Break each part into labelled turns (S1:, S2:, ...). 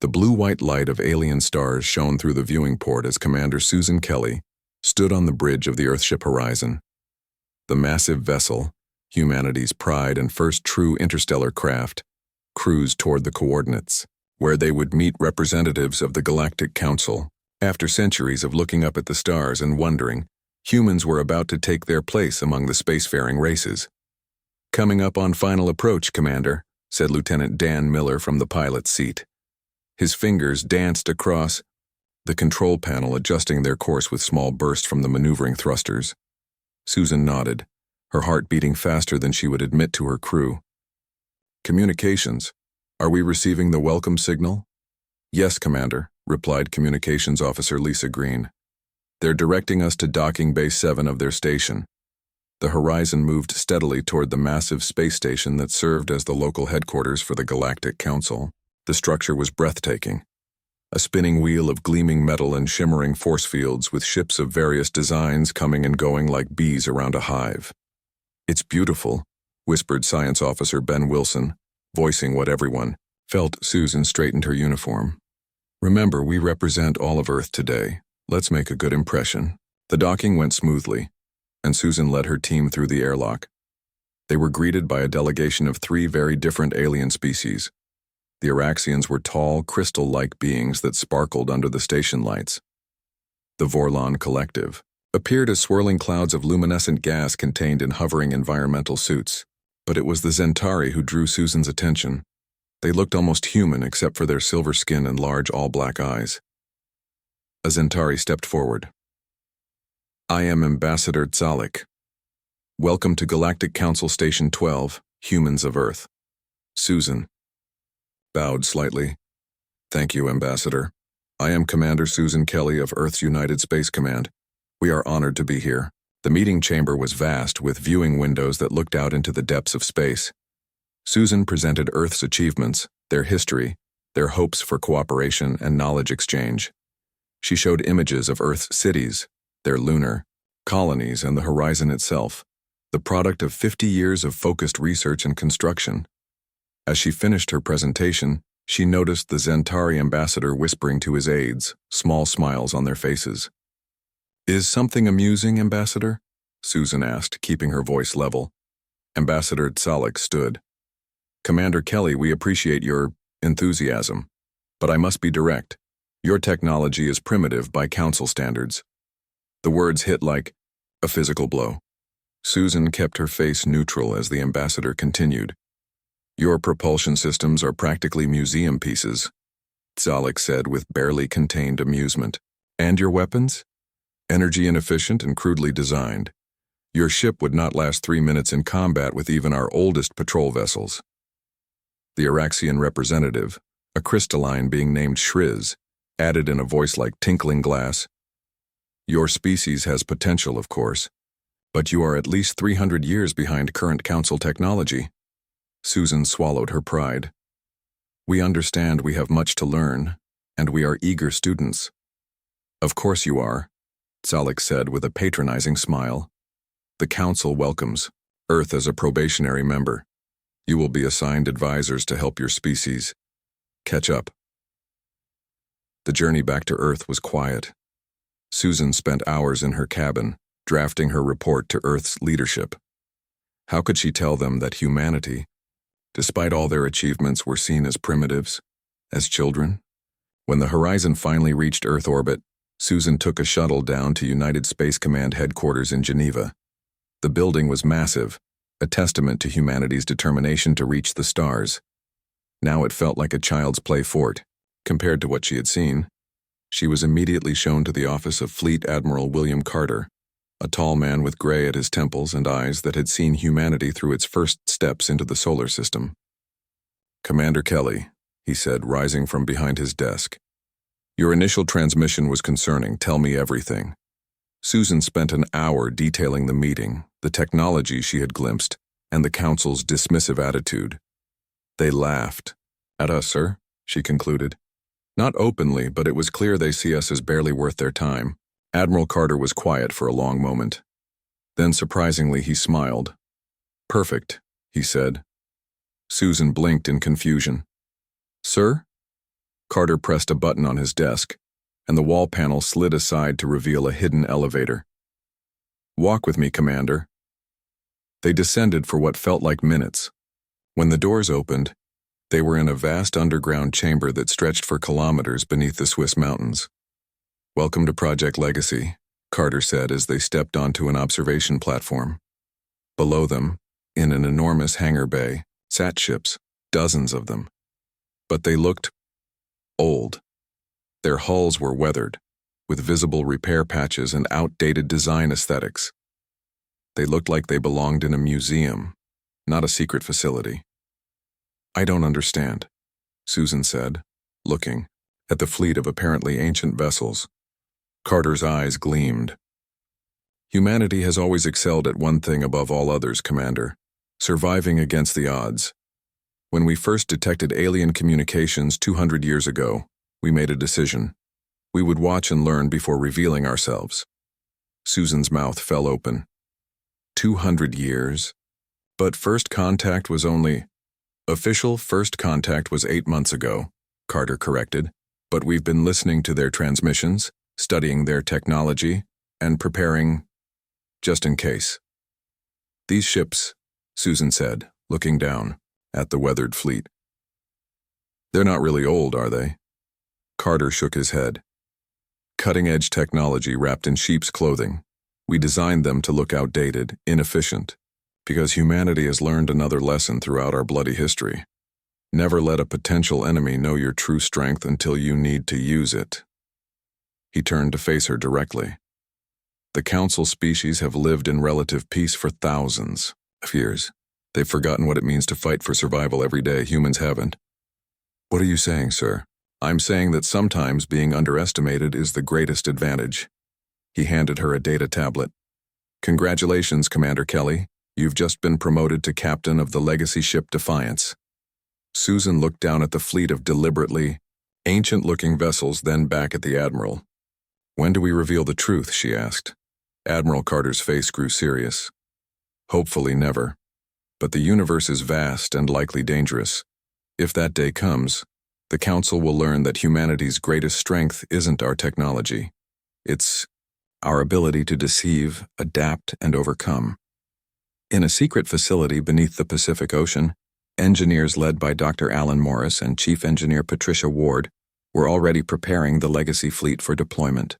S1: The blue-white light of alien stars shone through the viewing port as Commander Susan Kelly stood on the bridge of the Earthship Horizon. The massive vessel, humanity's pride and first true interstellar craft, cruised toward the coordinates, where they would meet representatives of the Galactic Council. After centuries of looking up at the stars and wondering, humans were about to take their place among the spacefaring races. "Coming up on final approach, Commander," said Lieutenant Dan Miller from the pilot's seat. His fingers danced across the control panel, adjusting their course with small bursts from the maneuvering thrusters. Susan nodded, her heart beating faster than she would admit to her crew. "Communications. Are we receiving the welcome signal?" "Yes, Commander," replied Communications Officer Lisa Green. "They're directing us to Docking Bay 7 of their station." The horizon moved steadily toward the massive space station that served as the local headquarters for the Galactic Council. The structure was breathtaking. A spinning wheel of gleaming metal and shimmering force fields with ships of various designs coming and going like bees around a hive. "It's beautiful," whispered Science Officer Ben Wilson, voicing what everyone felt. Susan straightened her uniform. "Remember, we represent all of Earth today. Let's make a good impression." The docking went smoothly, and Susan led her team through the airlock. They were greeted by a delegation of 3 very different alien species. The Araxians were tall, crystal-like beings that sparkled under the station lights. The Vorlon Collective appeared as swirling clouds of luminescent gas contained in hovering environmental suits. But it was the Zentari who drew Susan's attention. They looked almost human except for their silver skin and large all-black eyes. A Zentari stepped forward. "I am Ambassador Tzalik. Welcome to Galactic Council Station 12, Humans of Earth." Susan bowed slightly. "Thank you, Ambassador. I am Commander Susan Kelly of Earth's United Space Command. We are honored to be here." The meeting chamber was vast, with viewing windows that looked out into the depths of space. Susan presented Earth's achievements, their history, their hopes for cooperation and knowledge exchange. She showed images of Earth's cities, their lunar colonies, and the horizon itself, the product of 50 years of focused research and construction. As she finished her presentation, she noticed the Zentari ambassador whispering to his aides, small smiles on their faces. "Is something amusing, Ambassador?" Susan asked, keeping her voice level. Ambassador Tzalik stood. "Commander Kelly, we appreciate your enthusiasm, but I must be direct. Your technology is primitive by Council standards." The words hit like a physical blow. Susan kept her face neutral as the ambassador continued. "Your propulsion systems are practically museum pieces," Tzalik said with barely contained amusement. "And your weapons? Energy inefficient and crudely designed. Your ship would not last 3 minutes in combat with even our oldest patrol vessels." The Araxian representative, a crystalline being named Shriz, added in a voice like tinkling glass, "Your species has potential, of course, but you are at least 300 years behind current Council technology." Susan swallowed her pride. "We understand we have much to learn, and we are eager students." "Of course you are," Tzalik said with a patronizing smile. "The Council welcomes Earth as a probationary member. You will be assigned advisors to help your species catch up." The journey back to Earth was quiet. Susan spent hours in her cabin, drafting her report to Earth's leadership. How could she tell them that humanity, despite all their achievements, were seen as primitives, as children? When the horizon finally reached Earth orbit, Susan took a shuttle down to United Space Command headquarters in Geneva. The building was massive, a testament to humanity's determination to reach the stars. Now it felt like a child's play fort, compared to what she had seen. She was immediately shown to the office of Fleet Admiral William Carter, a tall man with gray at his temples and eyes that had seen humanity through its first steps into the solar system. "Commander Kelly," he said, rising from behind his desk. "Your initial transmission was concerning. Tell me everything." Susan spent an hour detailing the meeting, the technology she had glimpsed, and the Council's dismissive attitude. "They laughed. At us, sir," she concluded. "Not openly, but it was clear they see us as barely worth their time." Admiral Carter was quiet for a long moment. Then, surprisingly, he smiled. "Perfect," he said. Susan blinked in confusion. "Sir?" Carter pressed a button on his desk, and the wall panel slid aside to reveal a hidden elevator. "Walk with me, Commander." They descended for what felt like minutes. When the doors opened, they were in a vast underground chamber that stretched for kilometers beneath the Swiss mountains. "Welcome to Project Legacy," Carter said as they stepped onto an observation platform. Below them, in an enormous hangar bay, sat ships, dozens of them. But they looked old. Their hulls were weathered, with visible repair patches and outdated design aesthetics. They looked like they belonged in a museum, not a secret facility. "I don't understand," Susan said, looking at the fleet of apparently ancient vessels. Carter's eyes gleamed. "Humanity has always excelled at one thing above all others, Commander: surviving against the odds. When we first detected alien communications 200 years ago, we made a decision. We would watch and learn before revealing ourselves." Susan's mouth fell open. 200 years? But first contact was only... Official first contact was 8 months ago, Carter corrected, but we've been listening to their transmissions, studying their technology, and preparing just in case. "These ships," Susan said, looking down at the weathered fleet. "They're not really old, are they?" Carter shook his head. "Cutting-edge technology wrapped in sheep's clothing. We designed them to look outdated, inefficient, because humanity has learned another lesson throughout our bloody history. Never let a potential enemy know your true strength until you need to use it." He turned to face her directly. "The Council species have lived in relative peace for thousands of years. They've forgotten what it means to fight for survival every day. Humans haven't." "What are you saying, sir?" "I'm saying that sometimes being underestimated is the greatest advantage." He handed her a data tablet. "Congratulations, Commander Kelly. You've just been promoted to captain of the legacy ship Defiance." Susan looked down at the fleet of deliberately ancient-looking vessels, then back at the Admiral. "When do we reveal the truth?" she asked. Admiral Carter's face grew serious. "Hopefully never. But the universe is vast and likely dangerous. If that day comes, the Council will learn that humanity's greatest strength isn't our technology. It's our ability to deceive, adapt, and overcome." In a secret facility beneath the Pacific Ocean, engineers led by Dr. Alan Morris and Chief Engineer Patricia Ward were already preparing the legacy fleet for deployment.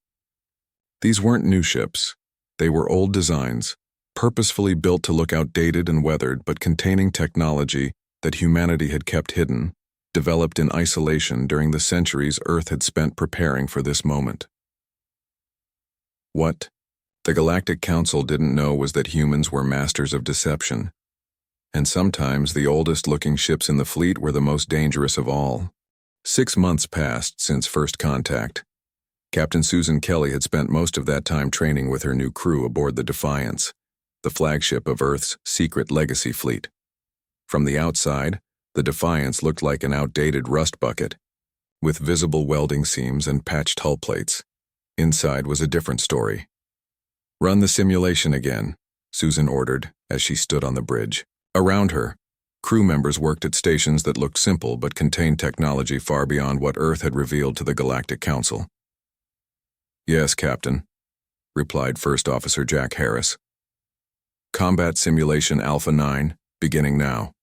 S1: These weren't new ships. They were old designs, purposefully built to look outdated and weathered, but containing technology that humanity had kept hidden, developed in isolation during the centuries Earth had spent preparing for this moment. What the Galactic Council didn't know was that humans were masters of deception. And sometimes the oldest-looking ships in the fleet were the most dangerous of all. 6 months passed since first contact. Captain Susan Kelly had spent most of that time training with her new crew aboard the Defiance, the flagship of Earth's secret legacy fleet. From the outside, the Defiance looked like an outdated rust bucket, with visible welding seams and patched hull plates. Inside was a different story. "Run the simulation again," Susan ordered as she stood on the bridge. Around her, crew members worked at stations that looked simple but contained technology far beyond what Earth had revealed to the Galactic Council. "Yes, Captain," replied First Officer Jack Harris. "Combat Simulation Alpha 9, beginning now."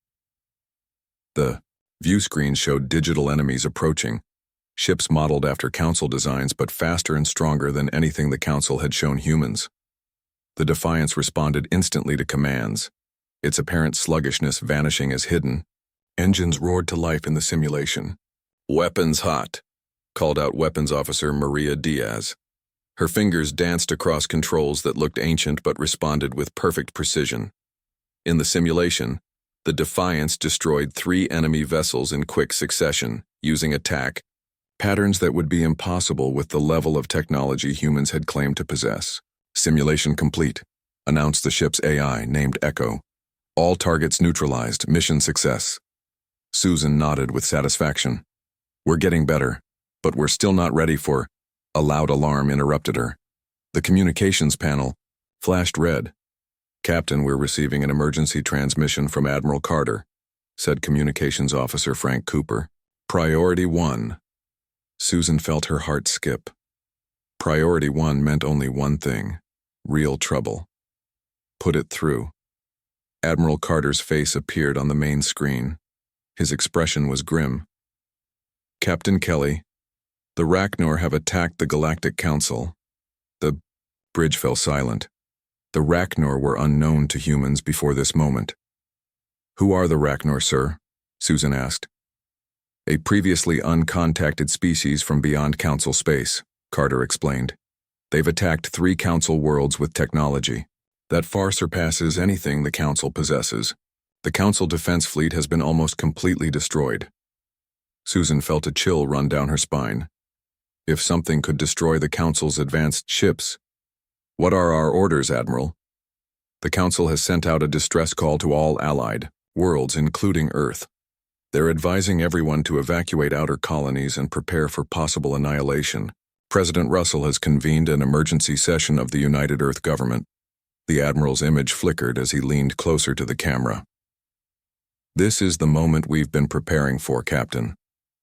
S1: The view screen showed digital enemies approaching, ships modeled after Council designs but faster and stronger than anything the Council had shown humans. The Defiance responded instantly to commands, its apparent sluggishness vanishing as hidden. Engines roared to life in the simulation. "Weapons hot," called out Weapons Officer Maria Diaz. Her fingers danced across controls that looked ancient but responded with perfect precision. In the simulation, the Defiance destroyed 3 enemy vessels in quick succession, using attack patterns that would be impossible with the level of technology humans had claimed to possess. "Simulation complete," announced the ship's AI, named Echo. "All targets neutralized, mission success." Susan nodded with satisfaction. "We're getting better, but we're still not ready for..." A loud alarm interrupted her. The communications panel flashed red. "Captain, we're receiving an emergency transmission from Admiral Carter," said Communications Officer Frank Cooper. "Priority 1. Susan felt her heart skip. Priority 1 meant only one thing: real trouble. Put it through. Admiral Carter's face appeared on the main screen. His expression was grim. Captain Kelly, the Rachnar have attacked the Galactic Council. The bridge fell silent. The Rachnar were unknown to humans before this moment. Who are the Rachnar, sir? Susan asked. A previously uncontacted species from beyond Council space, Carter explained. They've attacked 3 Council worlds with technology that far surpasses anything the Council possesses. The Council defense fleet has been almost completely destroyed. Susan felt a chill run down her spine. If something could destroy the Council's advanced ships, what are our orders, Admiral? The Council has sent out a distress call to all allied worlds, including Earth. They're advising everyone to evacuate outer colonies and prepare for possible annihilation. President Russell has convened an emergency session of the United Earth Government. The Admiral's image flickered as he leaned closer to the camera. This is the moment we've been preparing for, Captain.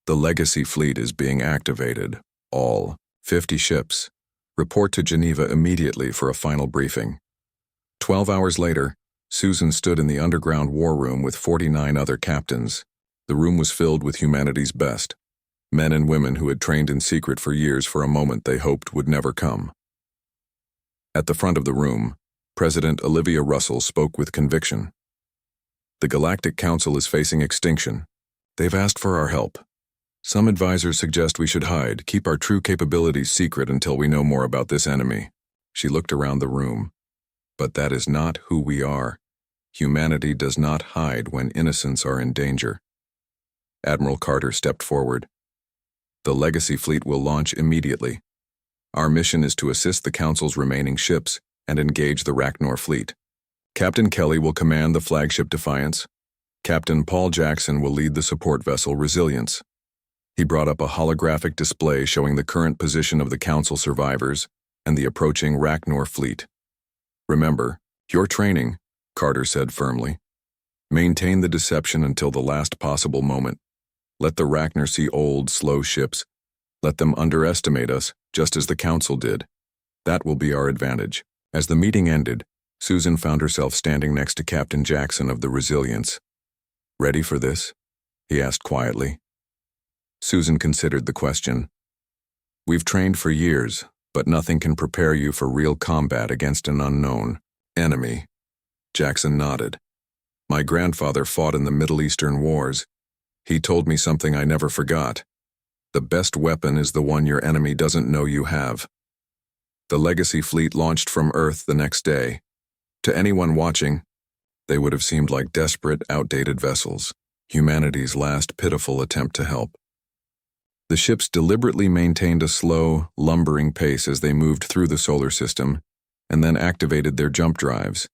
S1: The Legacy Fleet is being activated. All 50 ships. Report to Geneva immediately for a final briefing. 12 hours later, Susan stood in the underground war room with 49 other captains. The room was filled with humanity's best, men and women who had trained in secret for years for a moment they hoped would never come. At the front of the room, President Olivia Russell spoke with conviction. The Galactic Council is facing extinction. They've asked for our help. Some advisors suggest we should hide, keep our true capabilities secret until we know more about this enemy. She looked around the room. But that is not who we are. Humanity does not hide when innocents are in danger. Admiral Carter stepped forward. The Legacy Fleet will launch immediately. Our mission is to assist the Council's remaining ships and engage the Rachnar fleet. Captain Kelly will command the flagship Defiance. Captain Paul Jackson will lead the support vessel Resilience. He brought up a holographic display showing the current position of the Council survivors and the approaching Rachnar fleet. Remember, your training, Carter said firmly. Maintain the deception until the last possible moment. Let the Rachnar see old, slow ships. Let them underestimate us, just as the Council did. That will be our advantage. As the meeting ended, Susan found herself standing next to Captain Jackson of the Resilience. Ready for this? He asked quietly. Susan considered the question. We've trained for years, but nothing can prepare you for real combat against an unknown enemy. Jackson nodded. My grandfather fought in the Middle Eastern wars. He told me something I never forgot. The best weapon is the one your enemy doesn't know you have. The Legacy Fleet launched from Earth the next day. To anyone watching, they would have seemed like desperate, outdated vessels, humanity's last pitiful attempt to help. The ships deliberately maintained a slow, lumbering pace as they moved through the solar system, and then activated their jump drives,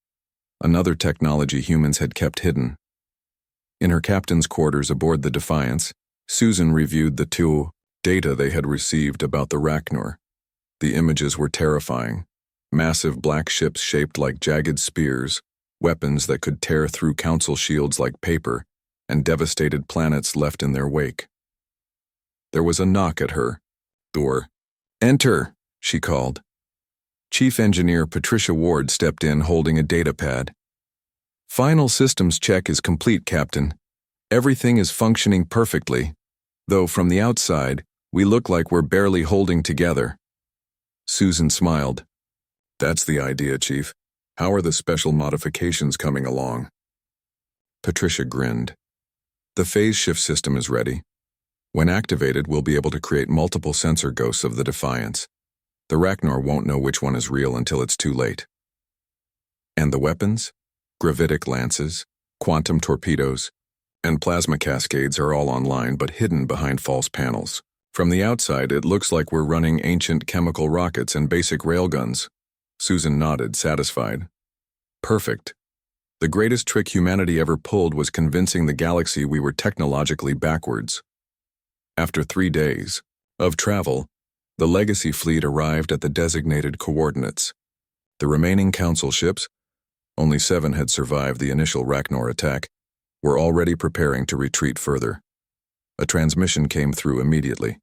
S1: another technology humans had kept hidden. In her captain's quarters aboard the Defiance, Susan reviewed the data they had received about the Rachnar. The images were terrifying. Massive black ships shaped like jagged spears, weapons that could tear through Council shields like paper, and devastated planets left in their wake. There was a knock at her door. Enter, she called. Chief Engineer Patricia Ward stepped in holding a data pad. Final systems check is complete, Captain. Everything is functioning perfectly, though from the outside, we look like we're barely holding together. Susan smiled. That's the idea, Chief. How are the special modifications coming along? Patricia grinned. The phase shift system is ready. When activated, we'll be able to create multiple sensor ghosts of the Defiance. The Rachnar won't know which one is real until it's too late. And the weapons? Gravitic lances, quantum torpedoes, and plasma cascades are all online but hidden behind false panels. From the outside, it looks like we're running ancient chemical rockets and basic railguns. Susan nodded, satisfied. Perfect. The greatest trick humanity ever pulled was convincing the galaxy we were technologically backwards. After 3 days of travel, the Legacy Fleet arrived at the designated coordinates. The remaining Council ships, only 7 had survived the initial Rachnar attack, were already preparing to retreat further. A transmission came through immediately.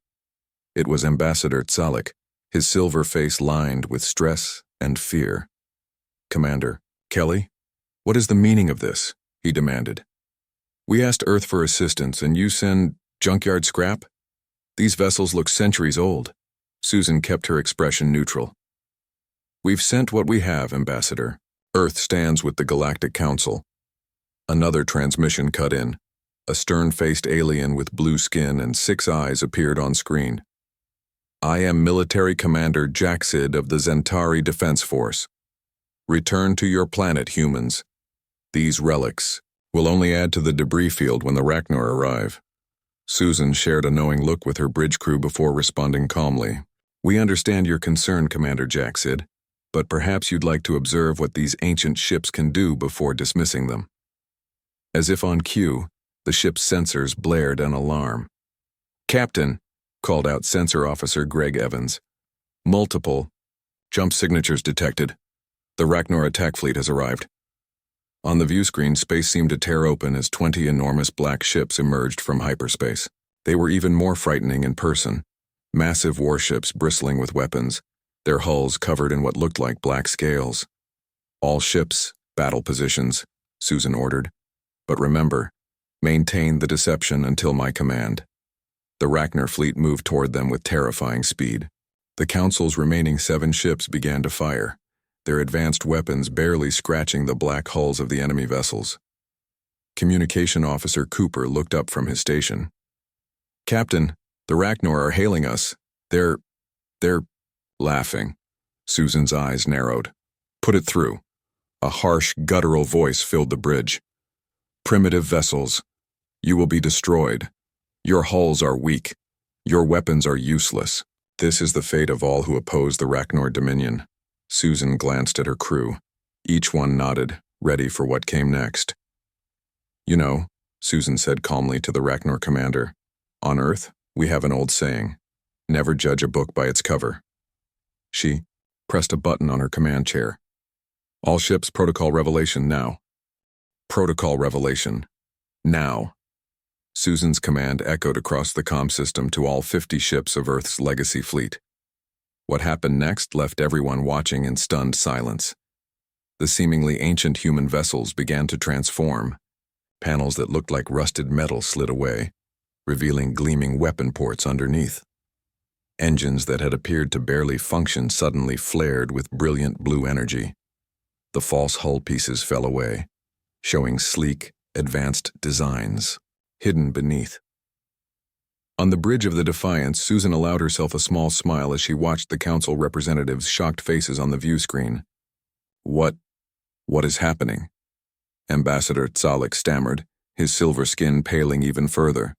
S1: It was Ambassador Tzalik, his silver face lined with stress and fear. "Commander, Kelly, what is the meaning of this?" he demanded. "We asked Earth for assistance and you send junkyard scrap? These vessels look centuries old." Susan kept her expression neutral. "We've sent what we have, Ambassador. Earth stands with the Galactic Council." Another transmission cut in. A stern-faced alien with blue skin and 6 eyes appeared on screen. "I am Military Commander Jaxid of the Zentari Defense Force. Return to your planet, humans. These relics will only add to the debris field when the Rachnar arrive." Susan shared a knowing look with her bridge crew before responding calmly. "We understand your concern, Commander Jaxid, but perhaps you'd like to observe what these ancient ships can do before dismissing them." As if on cue, the ship's sensors blared an alarm. "Captain," called out Sensor Officer Greg Evans. "Multiple jump signatures detected. The Rachnar attack fleet has arrived." On the view screen, space seemed to tear open as 20 enormous black ships emerged from hyperspace. They were even more frightening in person. Massive warships bristling with weapons, their hulls covered in what looked like black scales. "All ships, battle positions," Susan ordered. "But remember, maintain the deception until my command." The Rachnar fleet moved toward them with terrifying speed. The Council's remaining 7 ships began to fire, their advanced weapons barely scratching the black hulls of the enemy vessels. Communication Officer Cooper looked up from his station. "Captain, the Rachnar are hailing us. They're laughing." Susan's eyes narrowed. "Put it through." A harsh, guttural voice filled the bridge. "Primitive vessels, you will be destroyed. Your hulls are weak. Your weapons are useless. This is the fate of all who oppose the Rachnar Dominion." Susan glanced at her crew. Each one nodded, ready for what came next. "You know," Susan said calmly to the Rachnar commander, "on Earth, we have an old saying, never judge a book by its cover." She pressed a button on her command chair. "All ships, protocol revelation now." "Protocol revelation. Now." Susan's command echoed across the comm system to all 50 ships of Earth's legacy fleet. What happened next left everyone watching in stunned silence. The seemingly ancient human vessels began to transform. Panels that looked like rusted metal slid away, revealing gleaming weapon ports underneath. Engines that had appeared to barely function suddenly flared with brilliant blue energy. The false hull pieces fell away, showing sleek, advanced designs hidden beneath. On the bridge of the Defiance, Susan allowed herself a small smile as she watched the Council representatives' shocked faces on the view screen. What is happening?" Ambassador Tzalik stammered, his silver skin paling even further.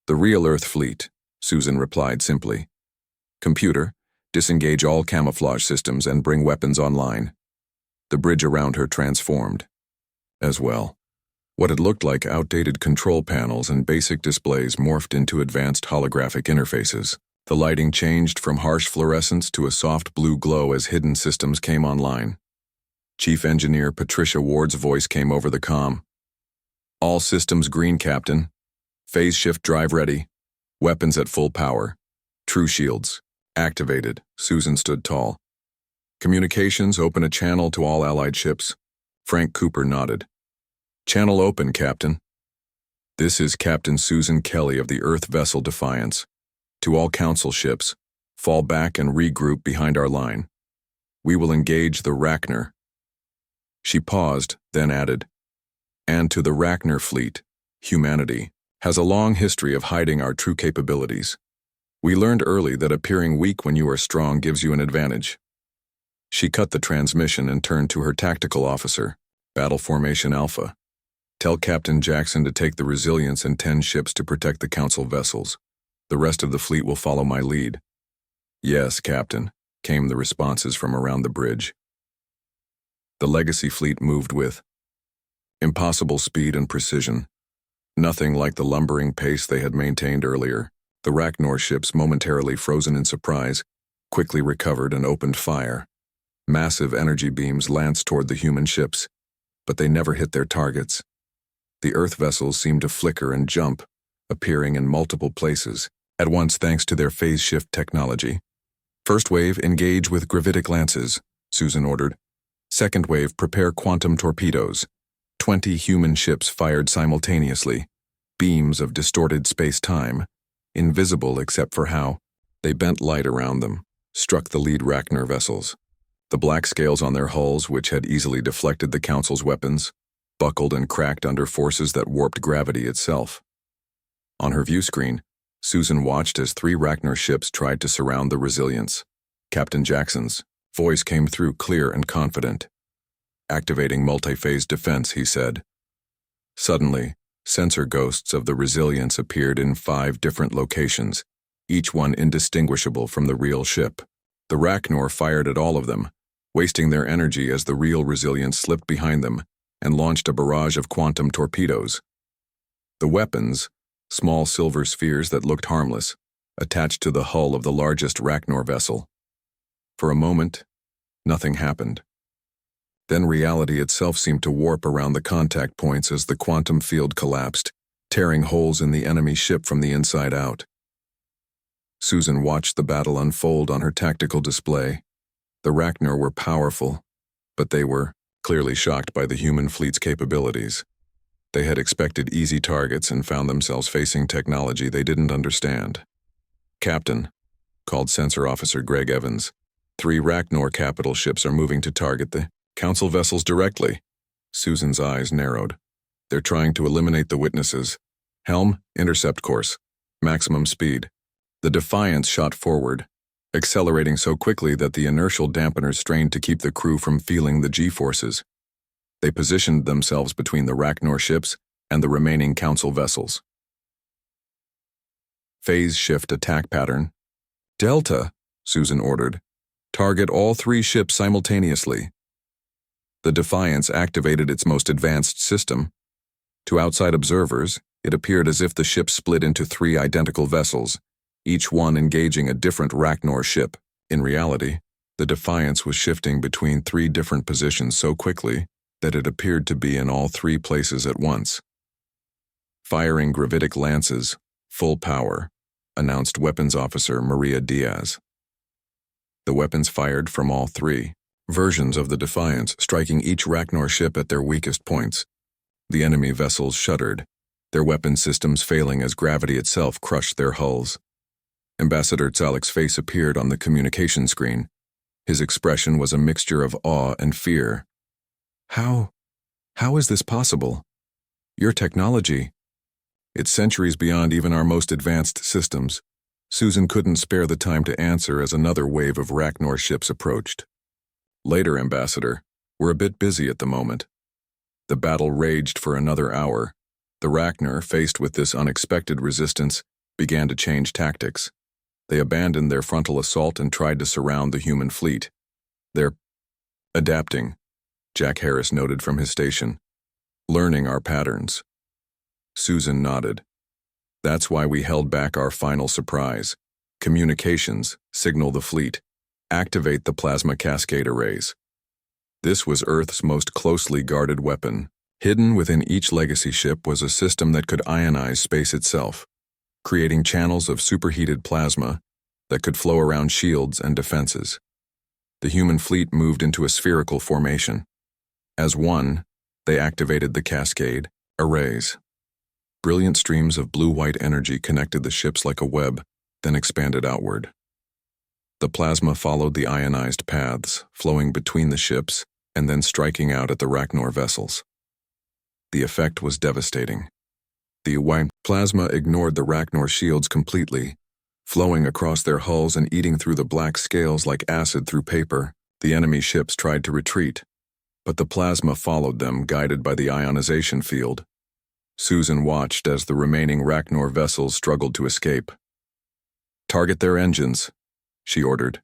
S1: "The real Earth fleet," Susan replied simply. "Computer, disengage all camouflage systems and bring weapons online." The bridge around her transformed. As well. What had looked like outdated control panels and basic displays morphed into advanced holographic interfaces. The lighting changed from harsh fluorescence to a soft blue glow as hidden systems came online. Chief Engineer Patricia Ward's voice came over the comm. "All systems green, Captain. Phase shift drive ready. Weapons at full power. True shields activated." Susan stood tall. "Communications, open a channel to all Allied ships." Frank Cooper nodded. "Channel open, Captain." "This is Captain Susan Kelly of the Earth vessel Defiance. To all Council ships, fall back and regroup behind our line. We will engage the Rachnar." She paused, then added, "And to the Rachnar fleet, humanity has a long history of hiding our true capabilities. We learned early that appearing weak when you are strong gives you an advantage." She cut the transmission and turned to her tactical officer, Battle Formation Alpha. "Tell Captain Jackson to take the Resilience and 10 ships to protect the Council vessels. The rest of the fleet will follow my lead." "Yes, Captain," came the responses from around the bridge. The Legacy fleet moved with impossible speed and precision. Nothing like the lumbering pace they had maintained earlier. The Rachnar ships, momentarily frozen in surprise, quickly recovered and opened fire. Massive energy beams lanced toward the human ships, but they never hit their targets. The Earth vessels seemed to flicker and jump, appearing in multiple places, at once thanks to their phase shift technology. First wave, engage with gravitic lances, Susan ordered. Second wave, prepare quantum torpedoes. 20 human ships fired simultaneously, beams of distorted space-time, invisible except for how they bent light around them, struck the lead Rachnar vessels. The black scales on their hulls, which had easily deflected the Council's weapons, buckled and cracked under forces that warped gravity itself. On her view screen, Susan watched as 3 Rachnar ships tried to surround the Resilience. Captain Jackson's voice came through clear and confident. Activating multi-phase defense, he said. Suddenly, sensor ghosts of the Resilience appeared in 5 different locations, each one indistinguishable from the real ship. The Rachnar fired at all of them, wasting their energy as the real Resilience slipped behind them and launched a barrage of quantum torpedoes. The weapons, small silver spheres that looked harmless, attached to the hull of the largest Rachnar vessel. For a moment, nothing happened. Then reality itself seemed to warp around the contact points as the quantum field collapsed, tearing holes in the enemy ship from the inside out. Susan watched the battle unfold on her tactical display. The Rachnar were powerful, but they were clearly shocked by the human fleet's capabilities. They had expected easy targets and found themselves facing technology they didn't understand. "Captain," called Sensor Officer Greg Evans, 3 Rachnar capital ships are moving to target the Council vessels directly. Susan's eyes narrowed. "They're trying to eliminate the witnesses. Helm, intercept course. Maximum speed." The Defiance shot forward, accelerating so quickly that the inertial dampeners strained to keep the crew from feeling the G-forces. They positioned themselves between the Rachnar ships and the remaining Council vessels. Phase shift attack pattern. "Delta," Susan ordered. "Target all 3 ships simultaneously." The Defiance activated its most advanced system. To outside observers, it appeared as if the ship split into 3 identical vessels, each one engaging a different Rachnar ship. In reality, the Defiance was shifting between 3 different positions so quickly that it appeared to be in all 3 places at once. "Firing gravitic lances, full power," announced Weapons Officer Maria Diaz. The weapons fired from all 3 versions of the Defiance, striking each Rachnar ship at their weakest points. The enemy vessels shuddered, their weapon systems failing as gravity itself crushed their hulls. Ambassador Zalek's face appeared on the communication screen. His expression was a mixture of awe and fear. How is this possible? Your technology. It's centuries beyond even our most advanced systems." Susan couldn't spare the time to answer as another wave of Rachnar ships approached. "Later, Ambassador. We're a bit busy at the moment." The battle raged for another hour. The Rachnar, faced with this unexpected resistance, began to change tactics. They abandoned their frontal assault and tried to surround the human fleet. "They're adapting," Jack Harris noted from his station. "Learning our patterns." Susan nodded. "That's why we held back our final surprise. Communications, signal the fleet. Activate the plasma cascade arrays." This was Earth's most closely guarded weapon. Hidden within each legacy ship was a system that could ionize space itself, creating channels of superheated plasma that could flow around shields and defenses. The human fleet moved into a spherical formation. As one, they activated the cascade arrays. Brilliant streams of blue-white energy connected the ships like a web, then expanded outward. The plasma followed the ionized paths, flowing between the ships and then striking out at the Rachnar vessels. The effect was devastating. The white plasma ignored the Rachnar shields completely, flowing across their hulls and eating through the black scales like acid through paper. The enemy ships tried to retreat, but the plasma followed them, guided by the ionization field. Susan watched as the remaining Rachnar vessels struggled to escape. "Target their engines," she ordered.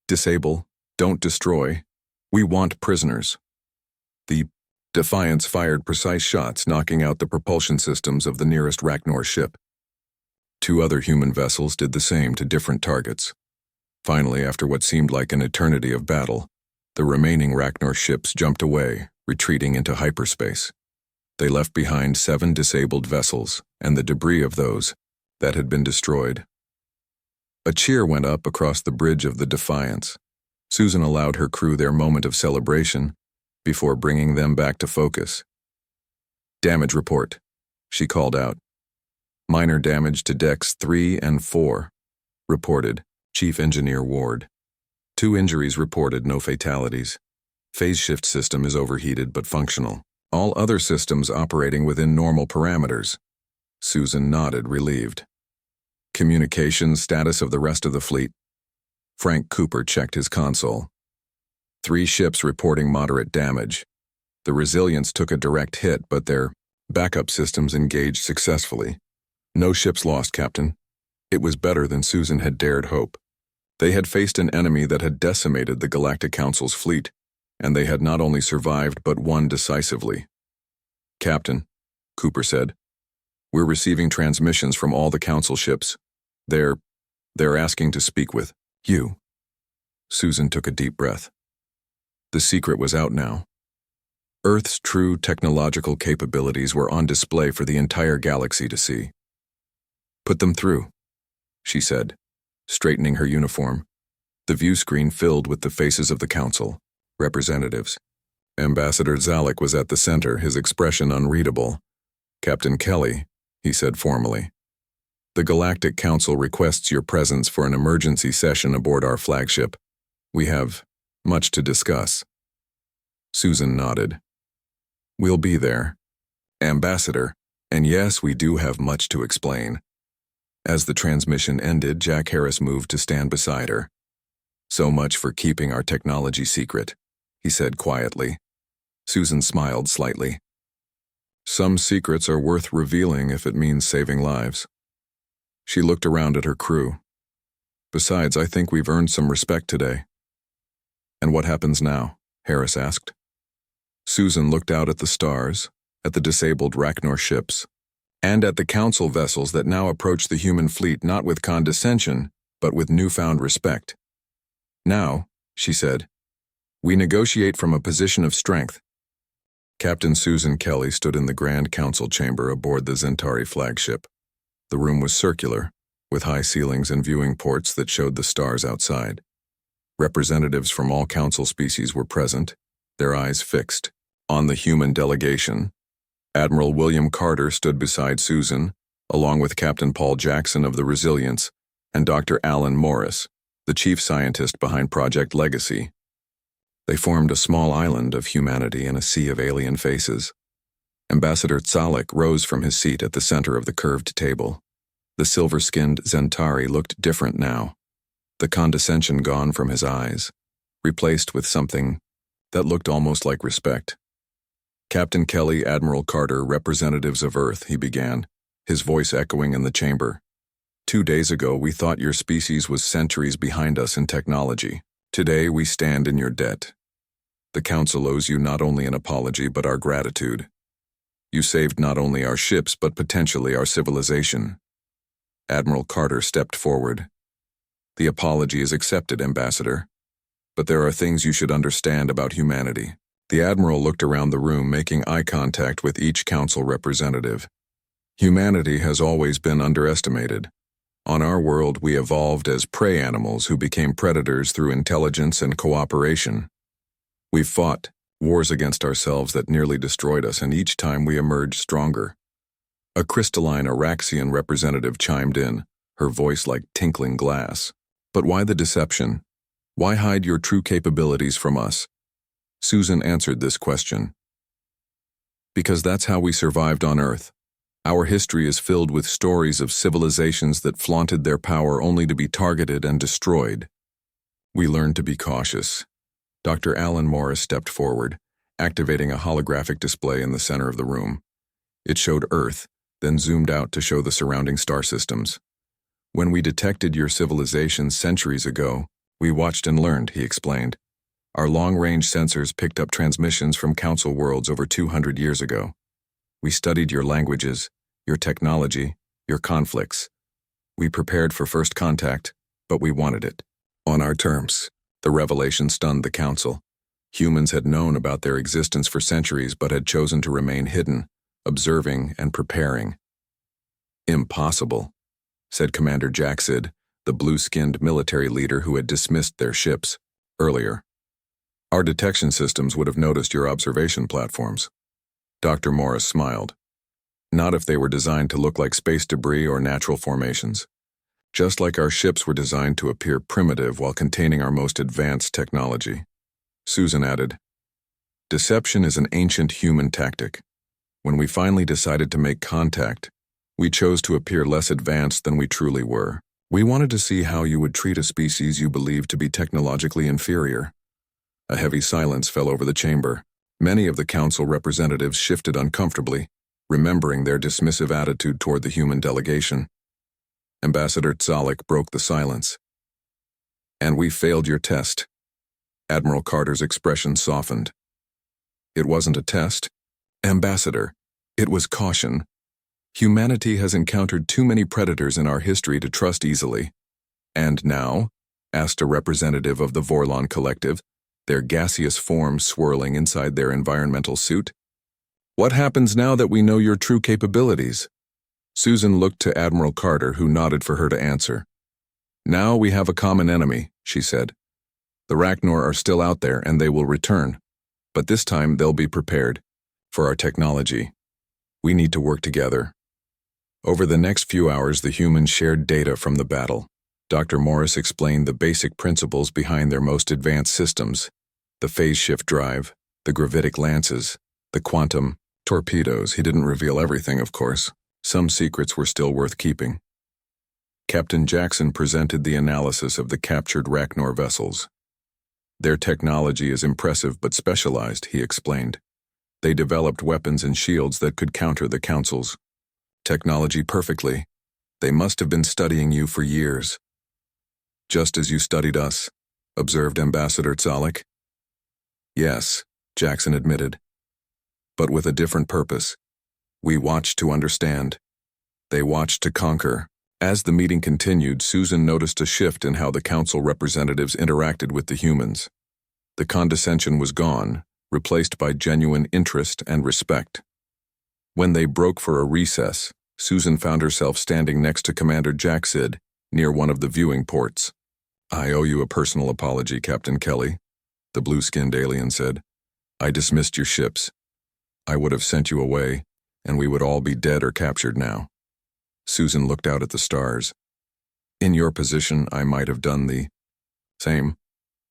S1: "Disable, don't destroy. We want prisoners." The Defiance fired precise shots, knocking out the propulsion systems of the nearest Rachnar ship. 2 other human vessels did the same to different targets. Finally, after what seemed like an eternity of battle, the remaining Rachnar ships jumped away, retreating into hyperspace. They left behind 7 disabled vessels and the debris of those that had been destroyed A cheer went up across the bridge of the Defiance. Susan allowed her crew their moment of celebration before bringing them back to focus. "Damage report," she called out. "Minor damage to decks 3 and 4, reported Chief Engineer Ward. 2 injuries reported, no fatalities. Phase shift system is overheated but functional. All other systems operating within normal parameters." Susan nodded, relieved. "Communications status of the rest of the fleet." Frank Cooper checked his console. 3 ships reporting moderate damage. The Resilience took a direct hit, but their backup systems engaged successfully. "No ships lost, Captain." It was better than Susan had dared hope. They had faced an enemy that had decimated the Galactic Council's fleet, and they had not only survived but won decisively. "Captain," Cooper said, "we're receiving transmissions from all the Council ships. They're asking to speak with you." Susan took a deep breath. The secret was out now. Earth's true technological capabilities were on display for the entire galaxy to see. "Put them through," she said, straightening her uniform. The view screen filled with the faces of the Council, representatives. Ambassador Zalek was at the center, his expression unreadable. "Captain Kelly," he said formally, "the Galactic Council requests your presence for an emergency session aboard our flagship. We have much to discuss." Susan nodded. "We'll be there, Ambassador, and yes, we do have much to explain." As the transmission ended, Jack Harris moved to stand beside her. "So much for keeping our technology secret," he said quietly. Susan smiled slightly. "Some secrets are worth revealing if it means saving lives." She looked around at her crew. "Besides, I think we've earned some respect today." "And what happens now?" Harris asked. Susan looked out at the stars, at the disabled Racnor ships, and at the Council vessels that now approached the human fleet not with condescension, but with newfound respect. "Now," she said, "we negotiate from a position of strength." Captain Susan Kelly stood in the Grand Council chamber aboard the Zentari flagship. The room was circular, with high ceilings and viewing ports that showed the stars outside. Representatives from all Council species were present, their eyes fixed on the human delegation. Admiral William Carter stood beside Susan, along with Captain Paul Jackson of the Resilience and Dr. Alan Morris, the chief scientist behind Project Legacy. They formed a small island of humanity in a sea of alien faces. Ambassador Zalek rose from his seat at the center of the curved table. The silver-skinned Zentari looked different now, the condescension gone from his eyes, replaced with something that looked almost like respect. "Captain Kelly, Admiral Carter, representatives of Earth," he began, his voice echoing in the chamber. "2 days ago, we thought your species was centuries behind us in technology. Today, we stand in your debt. The Council owes you not only an apology, but our gratitude. You saved not only our ships, but potentially our civilization." Admiral Carter stepped forward. "The apology is accepted, Ambassador. But there are things you should understand about humanity." The Admiral looked around the room, making eye contact with each Council representative. "Humanity has always been underestimated. On our world, we evolved as prey animals who became predators through intelligence and cooperation. We've fought wars against ourselves that nearly destroyed us, and each time we emerged stronger." A crystalline Araxian representative chimed in, her voice like tinkling glass. "But why the deception? Why hide your true capabilities from us?" Susan answered this question. "Because that's how we survived on Earth. Our history is filled with stories of civilizations that flaunted their power only to be targeted and destroyed. We learned to be cautious." Dr. Alan Morris stepped forward, activating a holographic display in the center of the room. It showed Earth, then zoomed out to show the surrounding star systems. "When we detected your civilization centuries ago, we watched and learned," he explained. "Our long-range sensors picked up transmissions from Council worlds over 200 years ago. We studied your languages, your technology, your conflicts. We prepared for first contact, but we wanted it on our terms." The revelation stunned the Council. Humans had known about their existence for centuries but had chosen to remain hidden, observing and preparing. "Impossible," said Commander Jacksid, the blue-skinned military leader who had dismissed their ships earlier. Our detection systems would have noticed your observation platforms. Dr. Morris smiled. Not if they were designed to look like space debris or natural formations. Just like our ships were designed to appear primitive while containing our most advanced technology. Susan added, "Deception is an ancient human tactic. When we finally decided to make contact, we chose to appear less advanced than we truly were. We wanted to see how you would treat a species you believed to be technologically inferior." A heavy silence fell over the chamber. Many of the council representatives shifted uncomfortably, remembering their dismissive attitude toward the human delegation. Ambassador Tzalik broke the silence. "And we failed your test." Admiral Carter's expression softened. "It wasn't a test, Ambassador. It was caution. Humanity has encountered too many predators in our history to trust easily." "And now?" asked a representative of the Vorlon Collective, their gaseous forms swirling inside their environmental suit. "What happens now that we know your true capabilities?" Susan looked to Admiral Carter, who nodded for her to answer. "Now we have a common enemy," she said. "The Rachnor are still out there and they will return. But this time they'll be prepared. For our technology. We need to work together." Over the next few hours, the humans shared data from the battle. Dr. Morris explained the basic principles behind their most advanced systems, the phase shift drive, the gravitic lances, the quantum torpedoes. He didn't reveal everything, of course. Some secrets were still worth keeping. Captain Jackson presented the analysis of the captured Rachnor vessels. "Their technology is impressive but specialized," he explained. "They developed weapons and shields that could counter the Council's technology perfectly. They must have been studying you for years." "Just as you studied us," observed Ambassador Tzalik. "Yes," Jackson admitted. "But with a different purpose. We watched to understand. They watched to conquer." As the meeting continued, Susan noticed a shift in how the council representatives interacted with the humans. The condescension was gone, replaced by genuine interest and respect. When they broke for a recess, Susan found herself standing next to Commander Jack Sid, near one of the viewing ports. "I owe you a personal apology, Captain Kelly," the blue-skinned alien said. "I dismissed your ships. I would have sent you away, and we would all be dead or captured now." Susan looked out at the stars. "In your position, I might have done the same.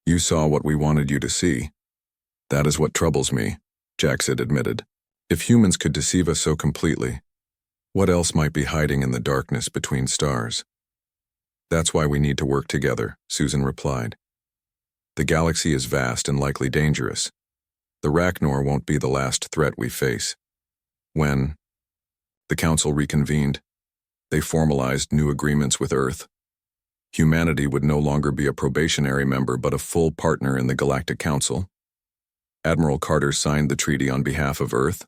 S1: You saw what we wanted you to see." "That is what troubles me," Jackson admitted. "If humans could deceive us so completely, what else might be hiding in the darkness between stars?" "That's why we need to work together," Susan replied. "The galaxy is vast and likely dangerous. The Rachnor won't be the last threat we face." When the Council reconvened, they formalized new agreements with Earth. Humanity would no longer be a probationary member but a full partner in the Galactic Council. Admiral Carter signed the treaty on behalf of Earth,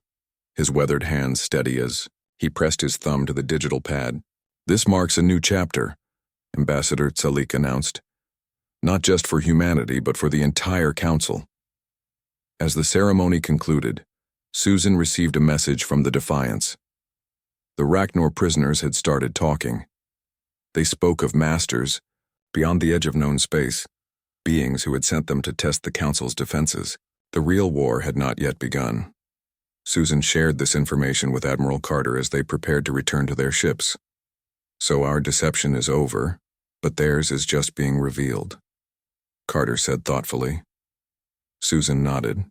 S1: his weathered hands steady as he pressed his thumb to the digital pad. "This marks a new chapter," Ambassador Tzalik announced. "Not just for humanity, but for the entire Council." As the ceremony concluded, Susan received a message from the Defiance. The Rachnor prisoners had started talking. They spoke of masters, beyond the edge of known space, beings who had sent them to test the Council's defenses. The real war had not yet begun. Susan shared this information with Admiral Carter as they prepared to return to their ships. "So our deception is over, but theirs is just being revealed," Carter said thoughtfully. Susan nodded.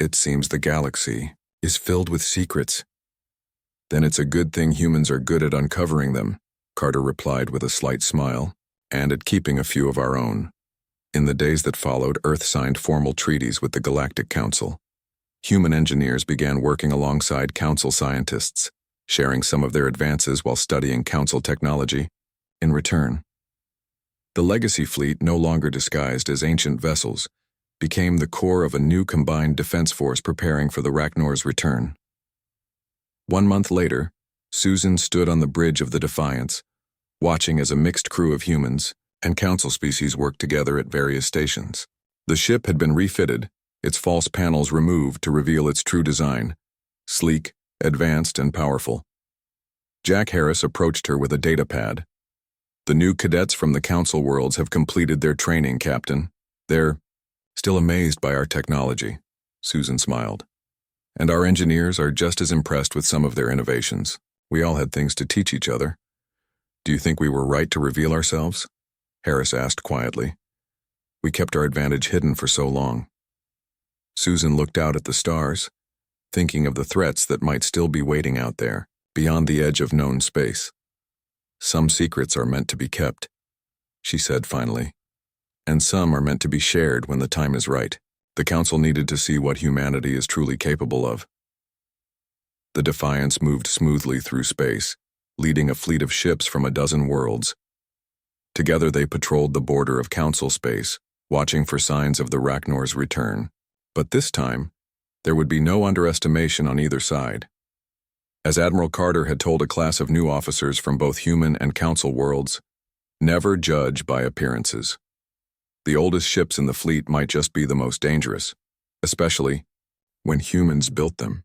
S1: "It seems the galaxy is filled with secrets." "Then it's a good thing humans are good at uncovering them," Carter replied with a slight smile, "and at keeping a few of our own." In the days that followed, Earth signed formal treaties with the Galactic Council. Human engineers began working alongside Council scientists, sharing some of their advances while studying Council technology. In return, the Legacy Fleet, no longer disguised as ancient vessels, became the core of a new combined defense force preparing for the Rachnor's return. 1 month later, Susan stood on the bridge of the Defiance, watching as a mixed crew of humans and Council species worked together at various stations. The ship had been refitted, its false panels removed to reveal its true design, sleek, advanced, and powerful. Jack Harris approached her with a data pad. The new cadets from the Council Worlds have completed their training, Captain. They're still amazed by our technology, Susan smiled. And our engineers are just as impressed with some of their innovations. We all had things to teach each other. Do you think we were right to reveal ourselves? Harris asked quietly. We kept our advantage hidden for so long. Susan looked out at the stars, thinking of the threats that might still be waiting out there, beyond the edge of known space. Some secrets are meant to be kept, she said finally, and some are meant to be shared when the time is right. The Council needed to see what humanity is truly capable of. The Defiance moved smoothly through space, leading a fleet of ships from a dozen worlds. Together they patrolled the border of Council space, watching for signs of the Rachnor's return. But this time, there would be no underestimation on either side. As Admiral Carter had told a class of new officers from both human and Council worlds, never judge by appearances. The oldest ships in the fleet might just be the most dangerous, especially when humans built them.